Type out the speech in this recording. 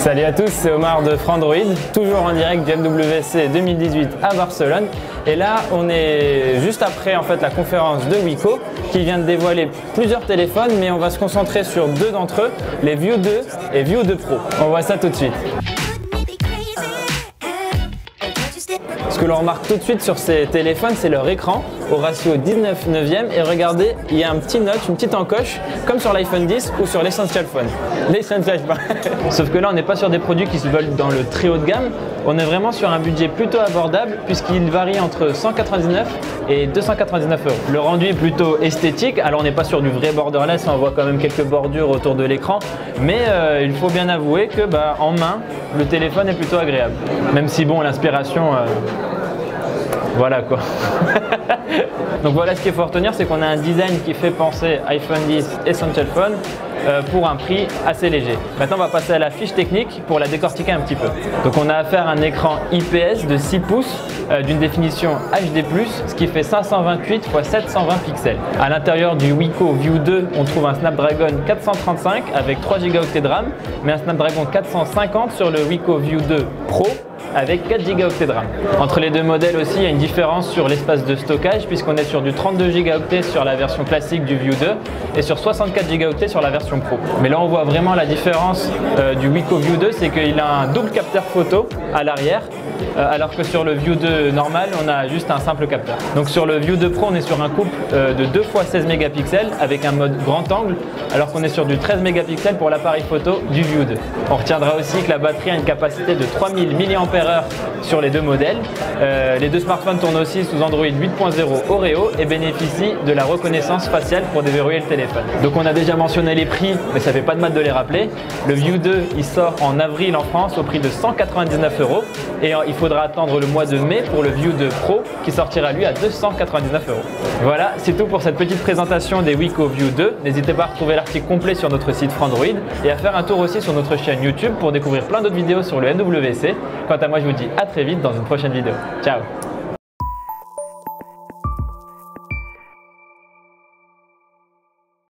Salut à tous, c'est Omar de Frandroid, toujours en direct du MWC 2018 à Barcelone. Et là, on est juste après la conférence de Wiko qui vient de dévoiler plusieurs téléphones, mais on va se concentrer sur deux d'entre eux, les View 2 et View 2 Pro. On voit ça tout de suite. Ce que l'on remarque tout de suite sur ces téléphones, c'est leur écran au ratio 19/9. Et regardez, il y a un petit notch, une petite encoche, comme sur l'iPhone 10 ou sur l'Essential Phone. Sauf que là, on n'est pas sur des produits qui se veulent dans le très haut de gamme. On est vraiment sur un budget plutôt abordable puisqu'il varie entre 199 et 299 €. Le rendu est plutôt esthétique. Alors, on n'est pas sur du vrai borderless, on voit quand même quelques bordures autour de l'écran. Mais il faut bien avouer que en main, le téléphone est plutôt agréable. Même si bon, l'inspiration... Voilà quoi. Donc voilà, ce qu'il faut retenir, c'est qu'on a un design qui fait penser iPhone 10 Essential Phone pour un prix assez léger. Maintenant, on va passer à la fiche technique pour la décortiquer un petit peu. Donc on a affaire à un écran IPS de 6 pouces d'une définition HD+, ce qui fait 528 x 720 pixels. À l'intérieur du Wiko View 2, on trouve un Snapdragon 435 avec 3 Go de RAM, mais un Snapdragon 450 sur le Wiko View 2 Pro avec 4 Go de RAM. Entre les deux modèles aussi, il y a une différence sur l'espace de stockage puisqu'on est sur du 32 Go sur la version classique du View 2 et sur 64 Go sur la version Pro. Mais là, on voit vraiment la différence du Wiko View 2, c'est qu'il a un double capteur photo à l'arrière, alors que sur le View 2 normal, on a juste un simple capteur. Donc sur le View 2 Pro, on est sur un couple de 2 x 16 mégapixels avec un mode grand angle, alors qu'on est sur du 13 mégapixels pour l'appareil photo du View 2. On retiendra aussi que la batterie a une capacité de 3000 mAh sur les deux modèles. Les deux smartphones tournent aussi sous Android 8.0 Oreo et bénéficient de la reconnaissance faciale pour déverrouiller le téléphone. Donc on a déjà mentionné les prix, mais ça fait pas de mal de les rappeler. Le View 2, il sort en avril en France au prix de 199 € et il faudra attendre le mois de mai pour le View 2 Pro qui sortira lui à 299 €. Voilà, c'est tout pour cette petite présentation des Wiko View 2. N'hésitez pas à retrouver l'article complet sur notre site Frandroid et à faire un tour aussi sur notre chaîne YouTube pour découvrir plein d'autres vidéos sur le MWC. Quant à moi, je vous dis à très vite dans une prochaine vidéo. Ciao!